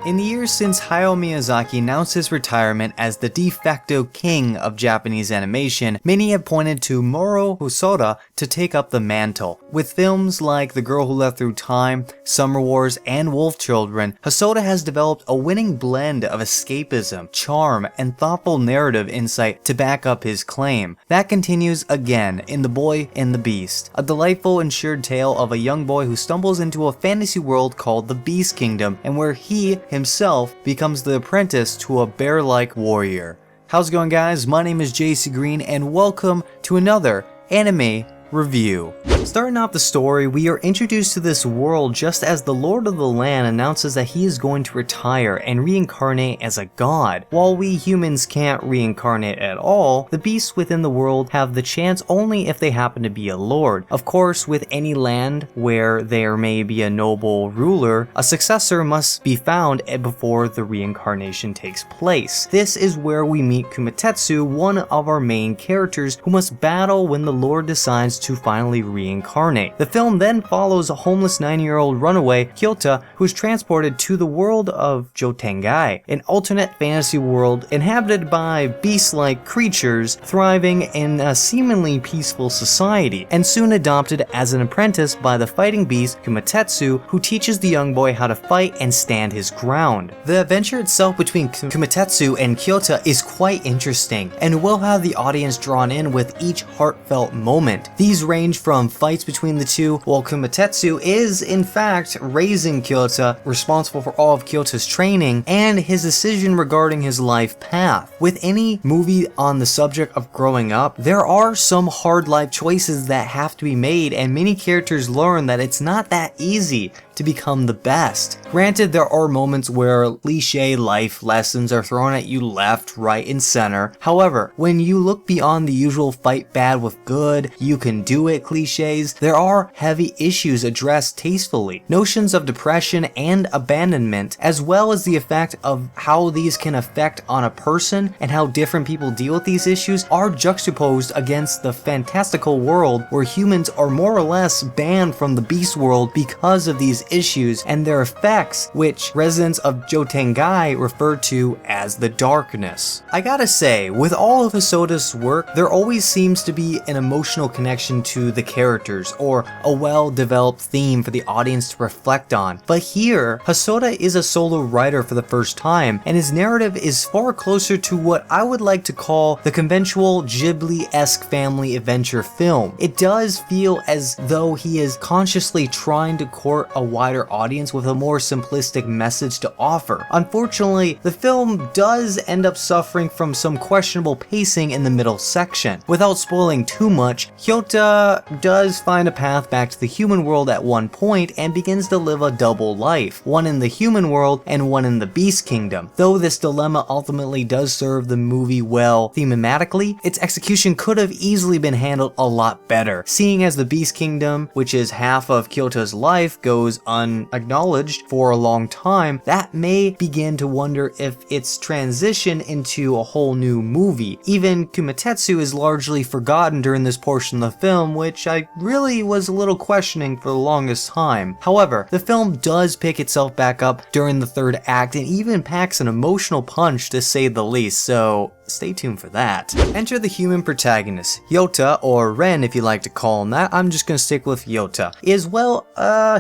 In the years since Hayao Miyazaki announced his retirement as the de facto king of Japanese animation, many have pointed to Moro Hosoda to take up the mantle. With films like The Girl Who Left Through Time, Summer Wars, and Wolf Children, Hosoda has developed a winning blend of escapism, charm, and thoughtful narrative insight to back up his claim. That continues again in The Boy and the Beast, a delightful and shared tale of a young boy who stumbles into a fantasy world called the Beast Kingdom, and where he himself becomes the apprentice to a bear-like warrior. How's it going, guys? My name is JcGreen and welcome to another anime review. Starting off the story, we are introduced to this world just as the Lord of the Land announces that he is going to retire and reincarnate as a god. While we humans can't reincarnate at all, the beasts within the world have the chance only if they happen to be a lord. Of course, with any land where there may be a noble ruler, a successor must be found before the reincarnation takes place. This is where we meet Kumatetsu, one of our main characters, who must battle when the lord decides to finally reincarnate. The film then follows a homeless 9-year-old runaway, Kyota, who is transported to the world of Jotengai, an alternate fantasy world inhabited by beast-like creatures thriving in a seemingly peaceful society, and soon adopted as an apprentice by the fighting beast Kumatetsu, who teaches the young boy how to fight and stand his ground. The adventure itself between Kumatetsu and Kyota is quite interesting, and will have the audience drawn in with each heartfelt moment. These range from fights between the two, while Kumatetsu is in fact raising Kyota, responsible for all of Kyota's training, and his decision regarding his life path. With any movie on the subject of growing up, there are some hard life choices that have to be made, and many characters learn that it's not that easy to become the best. Granted, there are moments where cliche life lessons are thrown at you left, right, and center. However, when you look beyond the usual fight bad with good, you can do it cliches, there are heavy issues addressed tastefully. Notions of depression and abandonment, as well as the effect of how these can affect on a person and how different people deal with these issues, are juxtaposed against the fantastical world where humans are more or less banned from the beast world because of these issues and their effects, which residents of Jotengai refer to as the darkness. I gotta say, with all of Hosoda's work, there always seems to be an emotional connection to the characters, or a well-developed theme for the audience to reflect on. But here, Hosoda is a solo writer for the first time, and his narrative is far closer to what I would like to call the conventional Ghibli-esque family adventure film. It does feel as though he is consciously trying to court a wider audience with a more simplistic message to offer. Unfortunately, the film does end up suffering from some questionable pacing in the middle section. Without spoiling too much, Kyota does find a path back to the human world at one point and begins to live a double life, one in the human world and one in the Beast Kingdom. Though this dilemma ultimately does serve the movie well thematically, its execution could have easily been handled a lot better, seeing as the Beast Kingdom, which is half of Kyoto's life, goes unacknowledged for a long time. That may begin to wonder if its transition into a whole new movie. Even Kumatetsu is largely forgotten during this portion of the film, which I really was a little questioning for the longest time. However, the film does pick itself back up during the third act and even packs an emotional punch, to say the least, so stay tuned for that. Enter the human protagonist, Yota, or Ren if you like to call him that. I'm just gonna stick with Yota.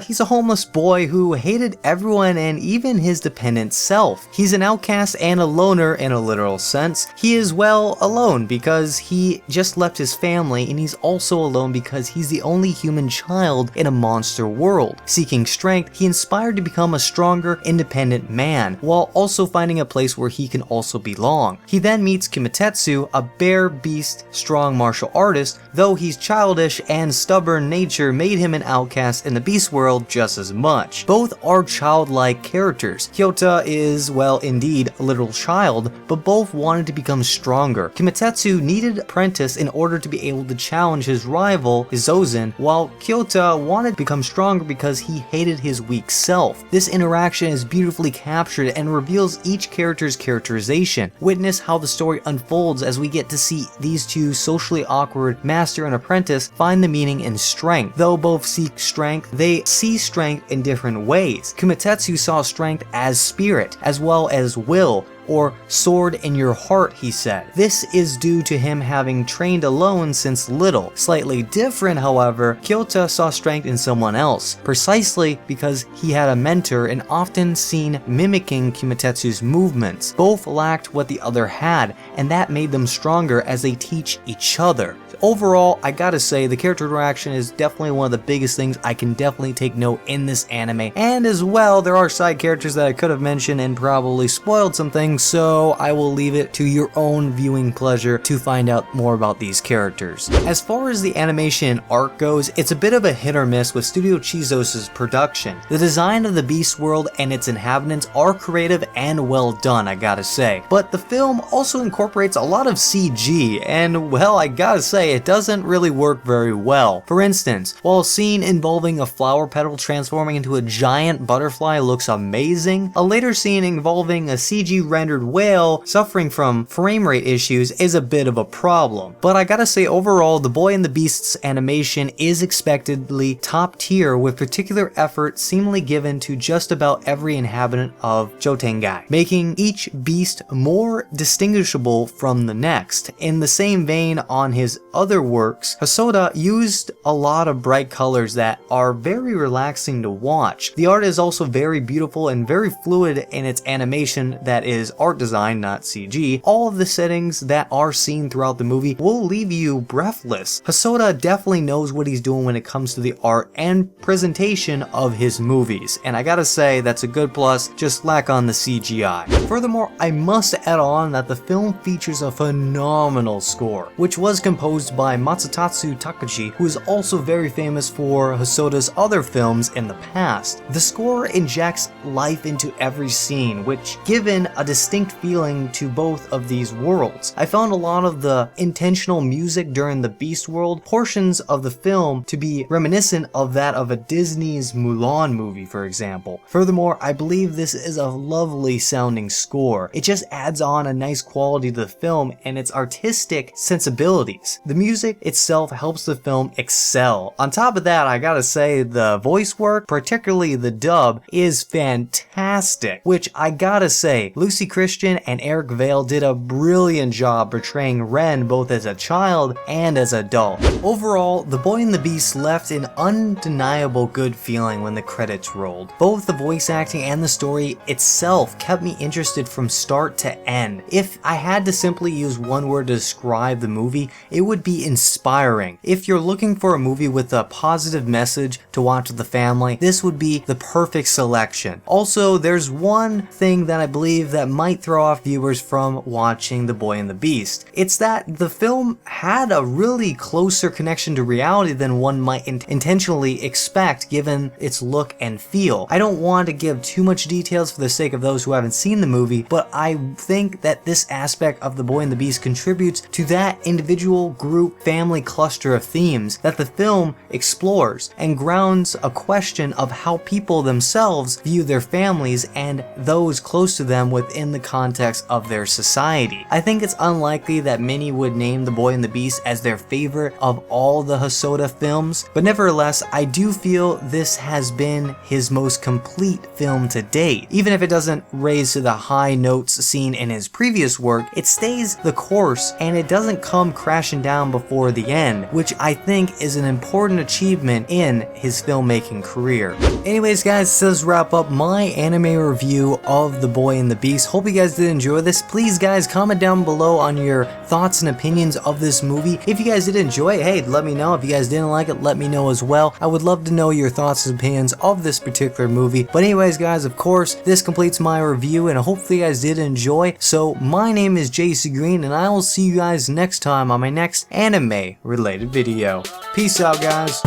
He's a homeless boy who hated everyone and even his dependent self. He's an outcast and a loner in a literal sense. He is alone because he just left his family, and he's also alone because he's the only human child in a monster world. Seeking strength, he inspired to become a stronger, independent man, while also finding a place where he can also belong. He then meets Kumatetsu, a bear beast strong martial artist. Though he's childish and stubborn nature made him an outcast in the beast world just as much. Both are childlike characters. Kyota is, indeed, a literal child, but both wanted to become stronger. Kumatetsu needed an apprentice in order to be able to challenge his rival, Iouzan, while Kyota wanted to become stronger because he hated his weak self. This interaction is beautifully captured and reveals each character's characterization. Witness how the story story unfolds as we get to see these two socially awkward master and apprentice find the meaning in strength. Though both seek strength, they see strength in different ways. Kumatetsu saw strength as spirit, as well as will, or sword in your heart, he said. This is due to him having trained alone since little. Slightly different, however, Kyota saw strength in someone else, precisely because he had a mentor and often seen mimicking Kumatetsu's movements. Both lacked what the other had, and that made them stronger as they teach each other. Overall, I gotta say, the character interaction is definitely one of the biggest things I can definitely take note in this anime. And as well, there are side characters that I could have mentioned and probably spoiled some things, so I will leave it to your own viewing pleasure to find out more about these characters. As far as the animation art goes, it's a bit of a hit or miss with Studio Chizos' production. The design of the Beast World and its inhabitants are creative and well done, I gotta say. But the film also incorporates a lot of CG, and well, I gotta say, it doesn't really work very well. For instance, while a scene involving a flower petal transforming into a giant butterfly looks amazing, a later scene involving a CG rendered whale suffering from frame rate issues is a bit of a problem. But I gotta say, overall, The Boy and the Beast's animation is expectedly top tier, with particular effort seemingly given to just about every inhabitant of Jotengai, making each beast more distinguishable from the next. In the same vein, on his other works, Hosoda used a lot of bright colors that are very relaxing to watch. The art is also very beautiful and very fluid in its animation, that is art design, not CG. All of the settings that are seen throughout the movie will leave you breathless. Hosoda definitely knows what he's doing when it comes to the art and presentation of his movies, and I gotta say that's a good plus, just lack on the CGI. Furthermore, I must add on that the film features a phenomenal score, which was composed by Matsutatsu Takashi, who is also very famous for Hosoda's other films in the past. The score injects life into every scene, which given a distinct feeling to both of these worlds. I found a lot of the intentional music during the Beast World portions of the film to be reminiscent of that of a Disney's Mulan movie, for example. Furthermore, I believe this is a lovely sounding score. It just adds on a nice quality to the film and its artistic sensibilities. The music itself helps the film excel. On top of that, I gotta say the voice work, particularly the dub, is fantastic, which I gotta say, Lucy Christian and Eric Vale did a brilliant job portraying Ren both as a child and as an adult. Overall, The Boy and the Beast left an undeniable good feeling when the credits rolled. Both the voice acting and the story itself kept me interested from start to end. If I had to simply use one word to describe the movie, it would be inspiring. If you're looking for a movie with a positive message to watch with the family, this would be the perfect selection. Also, there's one thing that I believe that might throw off viewers from watching The Boy and the Beast. It's that the film had a really closer connection to reality than one might intentionally expect given its look and feel. I don't want to give too much details for the sake of those who haven't seen the movie, but I think that this aspect of The Boy and the Beast contributes to that individual group family cluster of themes that the film explores and grounds a question of how people themselves view their families and those close to them within the context of their society. I think it's unlikely that many would name The Boy and the Beast as their favorite of all the Hosoda films, but nevertheless, I do feel this has been his most complete film to date. Even if it doesn't raise to the high notes seen in his previous work, it stays the course and it doesn't come crashing down before the end, which I think is an important achievement in his filmmaking career. Anyways guys, this does wrap up my anime review of The Boy and the Beast. Hope you guys did enjoy this. Please guys, comment down below on your thoughts and opinions of this movie. If you guys did enjoy it, hey, let me know. If you guys didn't like it, let me know as well. I would love to know your thoughts and opinions of this particular movie. But anyways guys, of course, this completes my review and hopefully you guys did enjoy. So my name is JcGreen and I will see you guys next time on my next anime related video. Peace out guys.